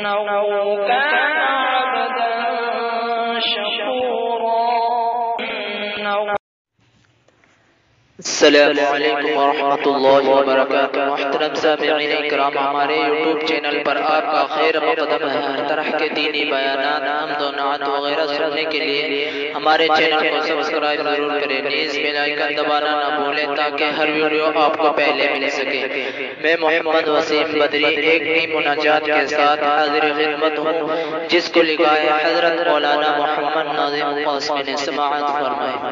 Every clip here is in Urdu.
إنه كان عبدا شكورا. السلام علیکم ورحمۃ اللہ وبرکاتہ۔ محترم سامعین اکرام، ہمارے یوٹیوب چینل پر آپ کا خیر مقدم ہے۔ ہر طرح کے دینی بیانات، حمد و نعت وغیرہ سننے کے لیے ہمارے چینل کو سبسکرائب ضرور کریں، نیز بیل آئیکن دبانا نہ بھولیں تاکہ ہر ویڈیو آپ کو پہلے مل سکے۔ میں محمد وسیم بدری ایک نئی مناجات کے ساتھ حاضر خدمت ہوں، جس کو لکھا ہے حضرت مولانا محمد ناظم قاسمی نے۔ سماعت فرمائیں۔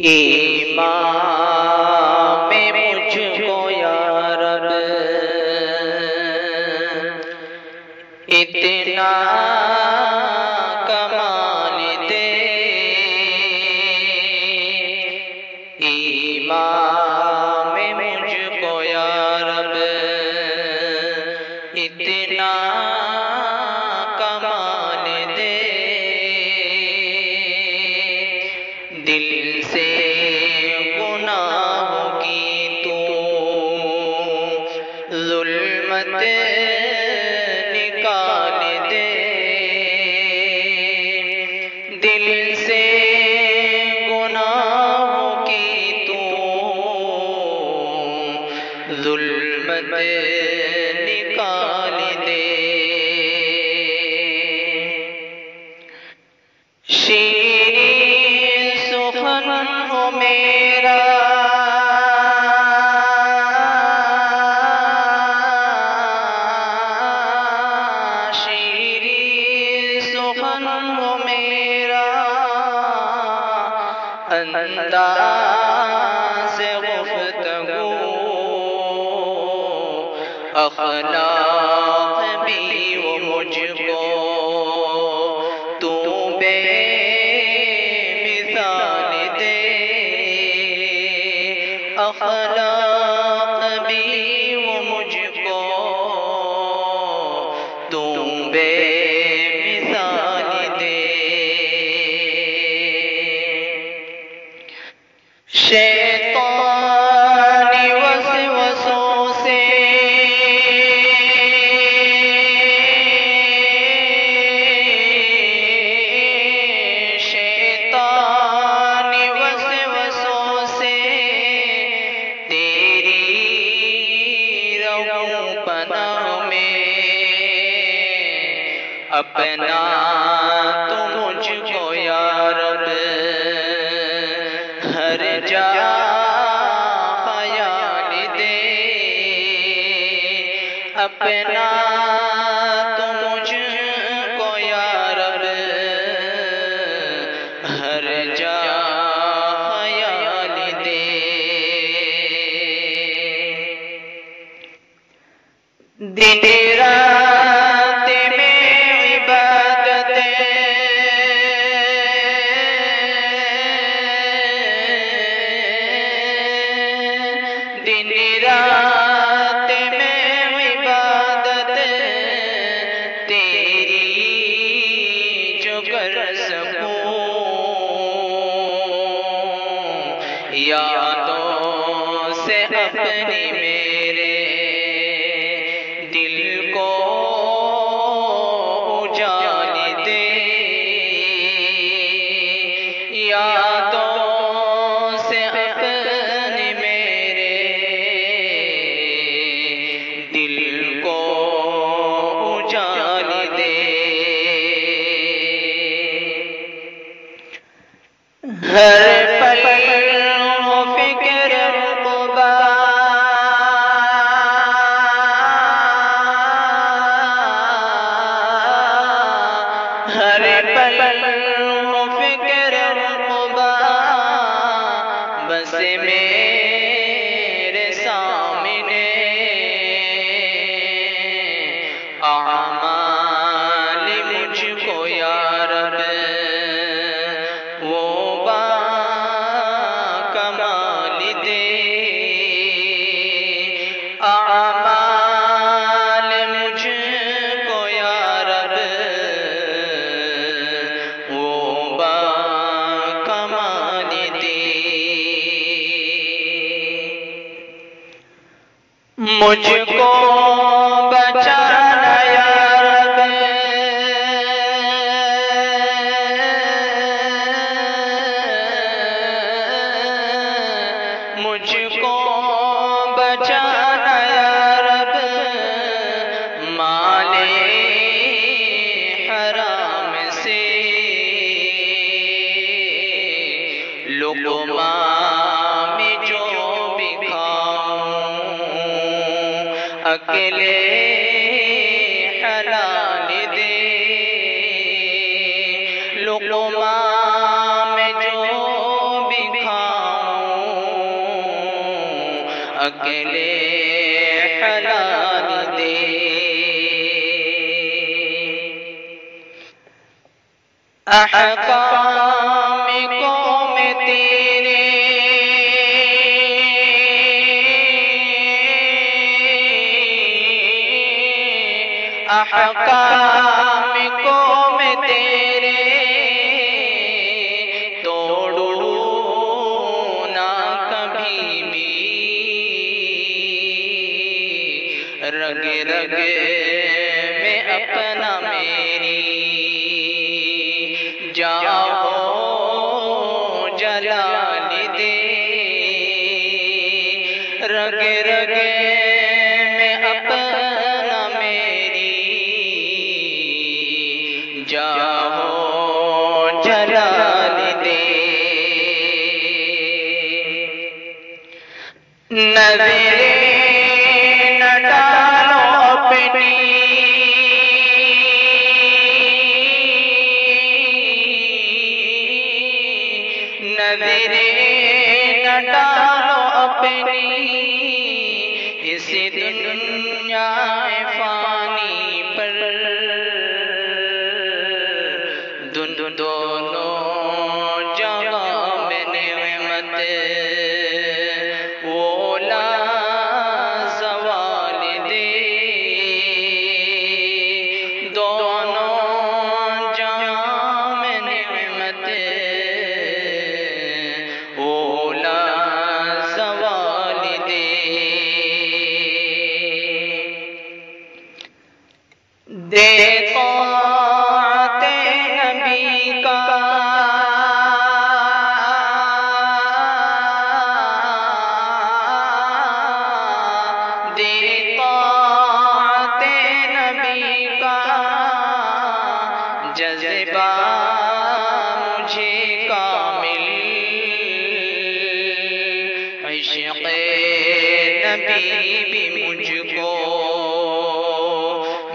ایمان میں مجھ کو یا رب اتنا کمال دے، ایمان میں مجھ کو یا رب اتنا کمال دے، دل سے گناہوں کی تو ظلمت نکال دے، دل سے گناہوں کی تو ظلمت نکال دے، میرا شیریں سخن ہو میرا، انداز گفتگو اخلاق بھی وہ مجھ کو تو بے اخلاق بھی وہ مجھ کو تم بے مثال دے، شیطانی وسوسوں سے اپنا تو مجھ کو یا رب ہر جا خیال دے، اپنا تو مجھ کو یا رب ہر جا خیال دے، دن رات میں عبادت تیری جو کر سکوں، یادوں سے اپنی میرے دل کو اجال دے، یادوں سے اپنی میرے دل کو اجال دے، ہر پل ہو فکر عقبہ، ہر پل ہو فکر عقبہ، بس میرے سامنے اعمال مجھ کو یا رب وہ کمال دے، اعمال مجھ کو یا رب وہ کمال دے، مجھ کو بچانا یا رب، مجھ کو بچانا یا رب، مال حرام سے لقمہ میں جو بھی کھاؤں اکیلے حلال دے، لقمہ میں جو بھی کھاؤں اکیلے حلال دے۔ احکام قوم تیرے احکام قوم تیرے توڑو نہ کبھی بھی، رگ رگ میں اپنا میری جاؤ جلال دے، رگ رگ میں اپنا میری جاؤ جلال دے۔ نظریں نہ ڈالو اپنی نظریں نہ ڈالو اپنی اس دنیا فانی پر، دونوں جگہ میں نعمت وہ لا زوال دے، دونوں جگہ میں نعمت وہ لا زوال دے۔ دے طاعت نبی کا دے طاعت نبی کا جذبہ مجھے کامل، عشق نبی بھی مجھ کو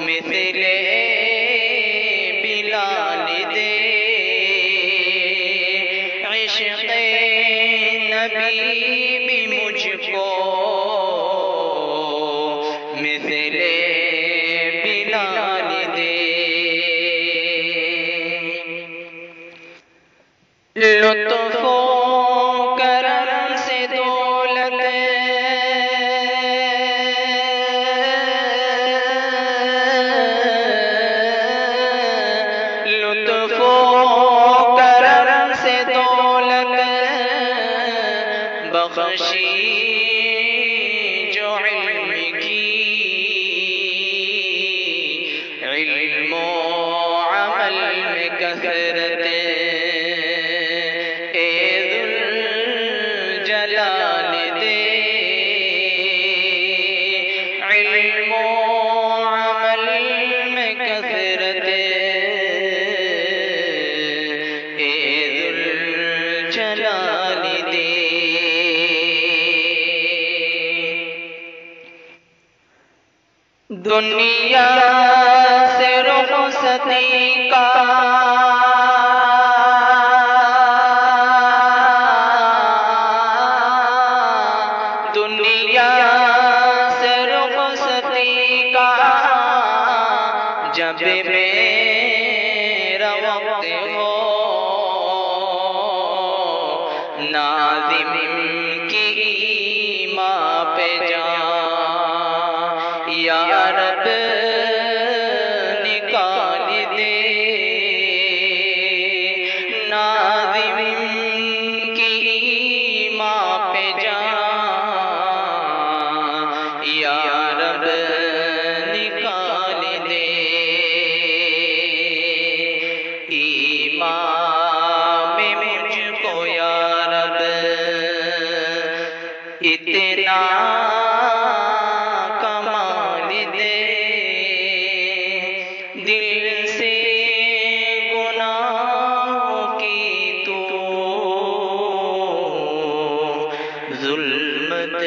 مثل بلال دے، عشق نبی بھی مجھ کو مثل بلال دے۔ لطف و کرم سے دولت لطف و کرم سے دولت بخشی جو علم کی، علم و عمل میں کثرت جلال دے، علم و عمل میں کثرت جلال دے۔ دنیا سے رخصتی کا دنیا سے رخصتی کا جب میرا وقت ہو، ناظم کی ماں پہ جان یا رب نکال دے، ناظم کی ماں پہ جان یا رب نکال دے ایمان میں مجھ کو یا رب اتنا کمال دے دل سے گناہوں کی تو ظلمت